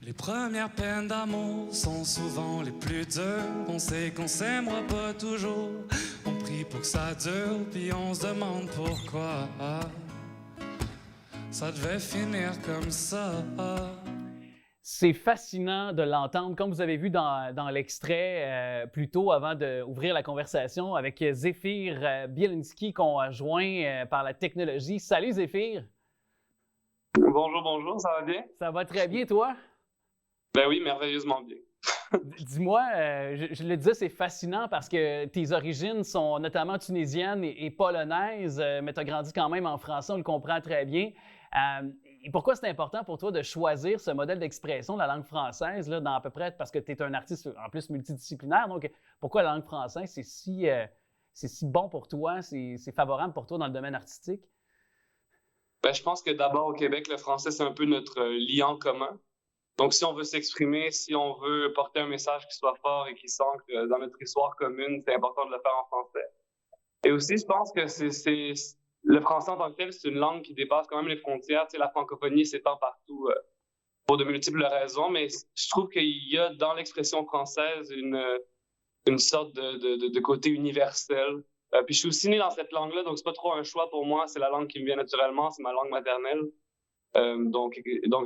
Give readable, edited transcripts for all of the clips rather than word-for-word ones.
Les premières peines d'amour sont souvent les plus dures. On sait qu'on s'aimera pas toujours. On prie pour que ça dure, puis on se demande pourquoi ça devait finir comme ça. C'est fascinant de l'entendre, comme vous avez vu dans l'extrait plus tôt avant d'ouvrir la conversation avec Zéphyr Bielinski qu'on a joint par la technologie. Salut Zéphyr! Bonjour, ça va bien? Ça va très bien, toi? Ben oui, merveilleusement bien. Dis-moi, je le disais, c'est fascinant parce que tes origines sont notamment tunisiennes et polonaises, mais tu as grandi quand même en français, on le comprend très bien. Et pourquoi c'est important pour toi de choisir ce modèle d'expression de la langue française, là, dans à peu près, parce que tu es un artiste en plus multidisciplinaire, donc pourquoi la langue française, c'est si bon pour toi, c'est favorable pour toi dans le domaine artistique? Ben, je pense que d'abord au Québec, le français, c'est un peu notre liant commun. Donc, si on veut s'exprimer, si on veut porter un message qui soit fort et qui s'ancre dans notre histoire commune, c'est important de le faire en français. Et aussi, je pense que le français en tant que tel, c'est une langue qui dépasse quand même les frontières. Tu sais, la francophonie s'étend partout pour de multiples raisons, mais je trouve qu'il y a dans l'expression française une sorte de côté universel. Puis je suis aussi né dans cette langue-là, donc c'est pas trop un choix pour moi. C'est la langue qui me vient naturellement, c'est ma langue maternelle. Donc,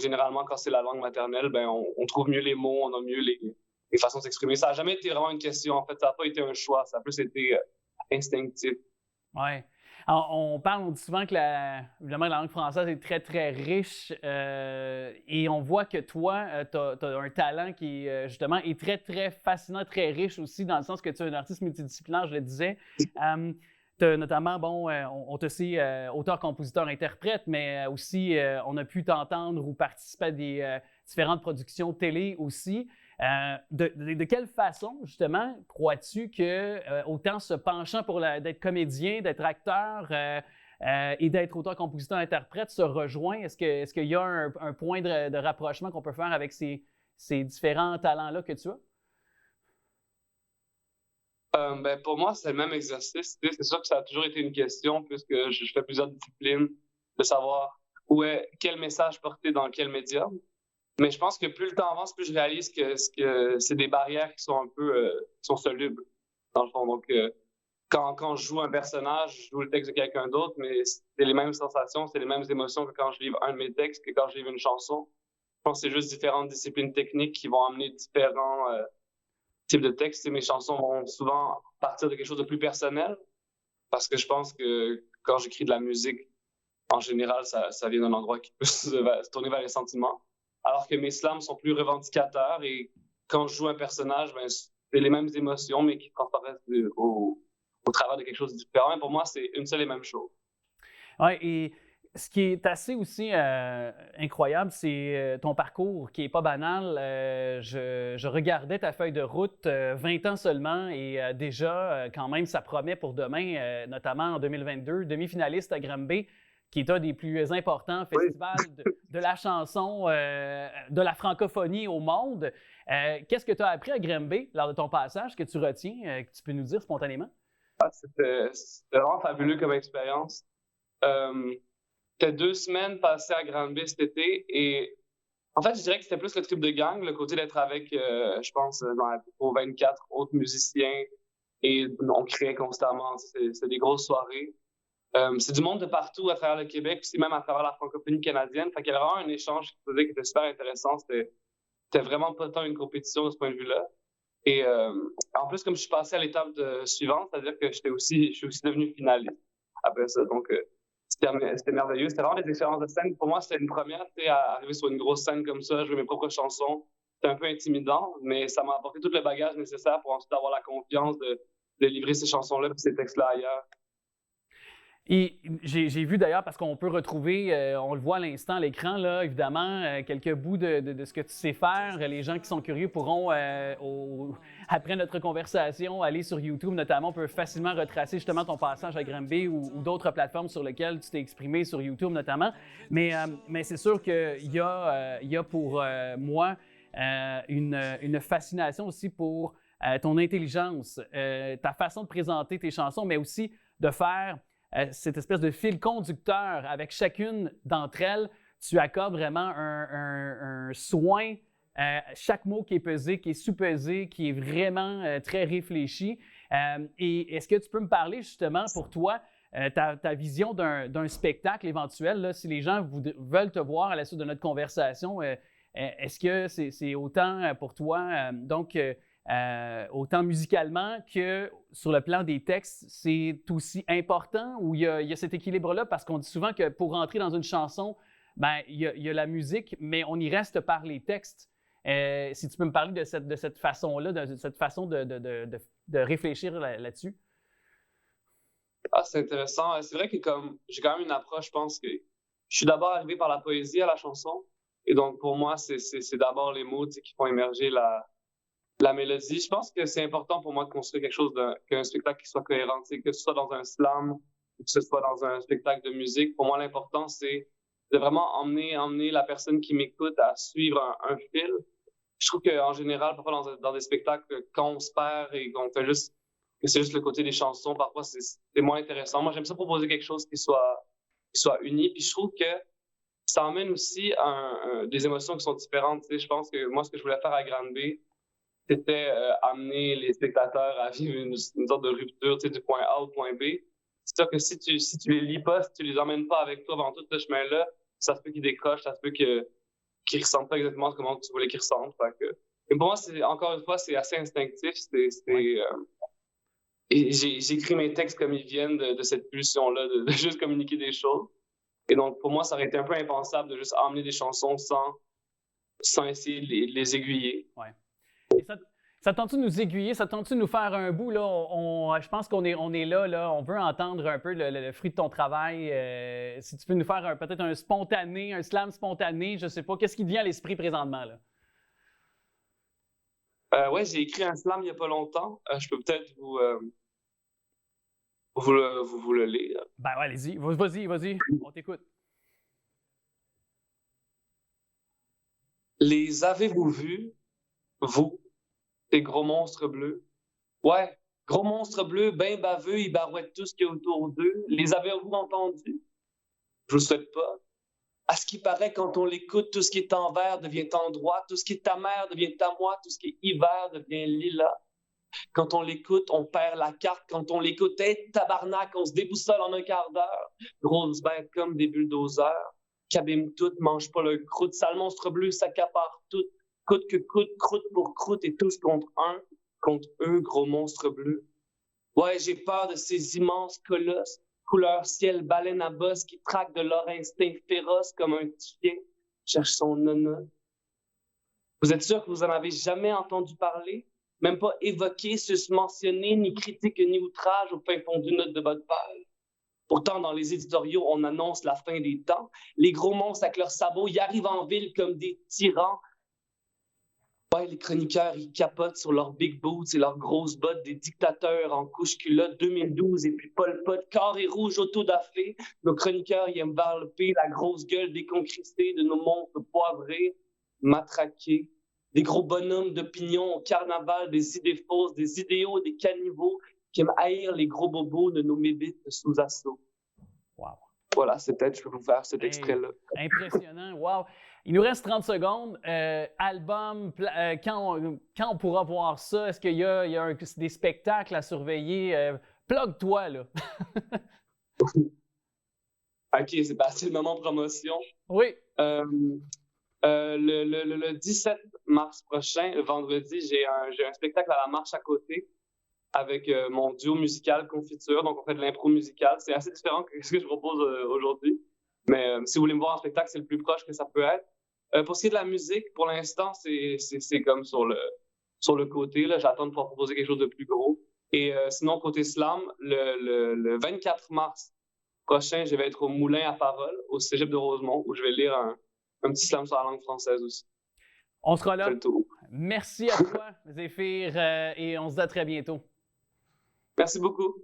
généralement, quand c'est la langue maternelle, ben, on trouve mieux les mots, on a mieux les façons de s'exprimer. Ça n'a jamais été vraiment une question, en fait. Ça n'a pas été un choix. Ça a plus été instinctif. Oui. On dit souvent que évidemment, la langue française est très, très riche et on voit que toi, tu as un talent qui, justement, est très, très fascinant, très riche aussi, dans le sens que tu es un artiste multidisciplinaire, je le disais. Tu as notamment, on te sait auteur, compositeur, interprète, mais aussi, on a pu t'entendre ou participer à des différentes productions télé aussi. De quelle façon, justement, crois-tu que, autant se penchant pour d'être comédien, d'être acteur et d'être auteur, compositeur, interprète, se rejoint? Est-ce qu'il y a un point de rapprochement qu'on peut faire avec ces différents talents-là que tu as? Ben, pour moi, c'est le même exercice. C'est sûr que ça a toujours été une question, puisque je fais plusieurs disciplines, de savoir quel message porter dans quel médium. Mais je pense que plus le temps avance, plus je réalise que c'est des barrières qui sont un peu qui sont solubles, dans le fond. Donc, quand je joue un personnage, je joue le texte de quelqu'un d'autre, mais c'est les mêmes sensations, c'est les mêmes émotions que quand je livre un de mes textes, que quand je livre une chanson. Je pense que c'est juste différentes disciplines techniques qui vont amener différents types de textes. Et mes chansons vont souvent partir de quelque chose de plus personnel, parce que je pense que quand j'écris de la musique, en général, ça vient d'un endroit qui peut se tourner vers les sentiments. Alors que mes slams sont plus revendicateurs et quand je joue un personnage, ben, c'est les mêmes émotions, mais qui transparaissent au travers de quelque chose de différent. Et pour moi, c'est une seule et même chose. Oui, et ce qui est assez aussi incroyable, c'est ton parcours qui n'est pas banal. Je regardais ta feuille de route, 20 ans seulement, et déjà, quand même, ça promet pour demain, notamment en 2022, demi-finaliste à Granby, qui est un des plus importants festivals de la chanson, de la francophonie au monde. Qu'est-ce que tu as appris à Granby lors de ton passage que tu retiens, que tu peux nous dire spontanément? C'était vraiment fabuleux comme expérience. C'était 2 semaines passées à Granby cet été et en fait, je dirais que c'était plus le trip de gang, le côté d'être avec, je pense, aux 24 autres musiciens et on créait constamment. C'était des grosses soirées. C'est du monde de partout à travers le Québec, aussi même à travers la francophonie canadienne. Fait qu'il y avait vraiment un échange qui faisait qui était super intéressant. C'était vraiment pas tant une compétition de ce point de vue-là. Et en plus, comme je suis passé à l'étape suivante, c'est-à-dire que je suis aussi devenu finaliste après ça. Donc, c'était merveilleux. C'était vraiment des expériences de scène. Pour moi, c'était une première, tu sais, à arriver sur une grosse scène comme ça, jouer mes propres chansons. C'était un peu intimidant, mais ça m'a apporté tout le bagage nécessaire pour ensuite avoir la confiance de livrer ces chansons-là et ces textes-là ailleurs. Et j'ai vu d'ailleurs, parce qu'on peut retrouver, on le voit à l'instant à l'écran, là, évidemment, quelques bouts de ce que tu sais faire. Les gens qui sont curieux pourront, après notre conversation, aller sur YouTube notamment. On peut facilement retracer justement ton passage à Granby ou d'autres plateformes sur lesquelles tu t'es exprimé, sur YouTube notamment. Mais c'est sûr qu'il y a pour moi une fascination aussi pour ton intelligence, ta façon de présenter tes chansons, mais aussi de faire cette espèce de fil conducteur avec chacune d'entre elles. Tu accordes vraiment un soin chaque mot qui est pesé, qui est sous-pesé, qui est vraiment très réfléchi. Et est-ce que tu peux me parler justement pour toi, ta vision d'un spectacle éventuel, là, si les gens veulent te voir à la suite de notre conversation, est-ce que c'est autant pour toi, autant musicalement que sur le plan des textes, c'est aussi important ou il y a cet équilibre-là? Parce qu'on dit souvent que pour rentrer dans une chanson, il y a la musique, mais on y reste par les textes. Si tu peux me parler de cette façon-là, de cette façon de réfléchir là-dessus. Ah, c'est intéressant. C'est vrai que comme j'ai quand même une approche, je pense que je suis d'abord arrivé par la poésie à la chanson. Et donc, pour moi, c'est d'abord les mots qui font émerger la mélodie. Je pense que c'est important pour moi de construire quelque chose, qu'un spectacle qui soit cohérent, que ce soit dans un slam ou que ce soit dans un spectacle de musique. Pour moi, l'important, c'est de vraiment emmener la personne qui m'écoute à suivre un fil. Je trouve qu'en général, parfois dans des spectacles, quand on se perd et qu'on fait juste, que c'est juste le côté des chansons, parfois c'est moins intéressant. Moi, j'aime ça proposer quelque chose qui soit uni. Puis je trouve que ça emmène aussi des émotions qui sont différentes. Je pense que moi, ce que je voulais faire à Granby, c'était amener les spectateurs à vivre une sorte de rupture du point A au point B. C'est sûr que si tu les lis pas, si tu les emmènes pas avec toi dans tout ce chemin-là, ça se peut qu'ils décrochent, ça se peut qu'ils ressentent pas exactement comment tu voulais qu'ils ressentent. Et pour moi, encore une fois, c'est assez instinctif. Et j'écris mes textes comme ils viennent de cette pulsion-là, de juste communiquer des choses. Et donc, pour moi, ça aurait été un peu impensable de juste emmener des chansons sans essayer de les aiguiller. Ouais. Et ça tente-tu de nous aiguiller? Ça tente-tu de nous faire un bout? Là? Je pense qu'on est là. On veut entendre un peu le fruit de ton travail. Si tu peux nous faire peut-être un slam spontané, je ne sais pas. Qu'est-ce qui te vient à l'esprit présentement? Là? Oui, j'ai écrit un slam il n'y a pas longtemps. Je peux peut-être vous le lire. Ben ouais, allez-y. Vas-y. On t'écoute. Les avez-vous vus, vous, ces gros monstres bleus? Ouais, gros monstres bleus, ben baveux, ils barouettent tout ce qu'il y a autour d'eux. Les avez-vous entendus? Je vous souhaite pas. À ce qui paraît, quand on l'écoute, tout ce qui est en vert devient en droit, tout ce qui est ta mère devient à moi, tout ce qui est hiver devient lilas. Quand on l'écoute, on perd la carte. Quand on l'écoute, hey, tabarnak, on se déboussole en un quart d'heure. Grosses bêtes comme des bulldozers, qui abîment tout, mangent pas leur croûte. Sale monstre bleu, s'accapare tout. Coûte que coûte, croûte pour croûte, et tous contre eux, gros monstres bleus. Ouais, j'ai peur de ces immenses colosses, couleur ciel, baleine à bosse, qui traquent de leur instinct féroce comme un petit chien cherche son nana. Vous êtes sûr que vous en avez jamais entendu parler? Même pas évoqué, susmentionné, ni critique, ni outrage au fin fond d'une note de bas de page. Pourtant, dans les éditoriaux, on annonce la fin des temps. Les gros monstres avec leurs sabots, ils arrivent en ville comme des tyrans. Ouais, les chroniqueurs, ils capotent sur leurs big boots et leurs grosses bottes, des dictateurs en couche culotte 2012 et puis Pol Pot, carré rouge autodafé. Nos chroniqueurs, ils aiment varloper la grosse gueule déconcristée de nos monstres poivrés, matraqués. Des gros bonhommes d'opinion au carnaval, des idées fausses, des idéaux, des caniveaux qui aiment haïr les gros bobos de nos mébites sous assaut. Wow. Voilà, c'est peut-être, je peux vous faire cet extrait-là. Impressionnant, wow. Il nous reste 30 secondes. Album, quand on pourra voir ça? Est-ce qu'il y a des spectacles à surveiller? Plug-toi, là. OK, c'est le moment promotion. Oui. Le 17 mars prochain, le vendredi, j'ai un spectacle à la marche à côté avec mon duo musical Confiture. Donc, on fait de l'impro musicale. C'est assez différent que ce que je propose aujourd'hui. Mais si vous voulez me voir en spectacle, c'est le plus proche que ça peut être. Pour ce qui est de la musique, pour l'instant, c'est comme sur le côté. Là, j'attends de pouvoir proposer quelque chose de plus gros. Et sinon, côté slam, le 24 mars prochain, je vais être au Moulin à Parole, au Cégep de Rosemont, où je vais lire un petit slam sur la langue française aussi. On sera là. Merci à toi, Zéphyr, et on se dit à très bientôt. Merci beaucoup.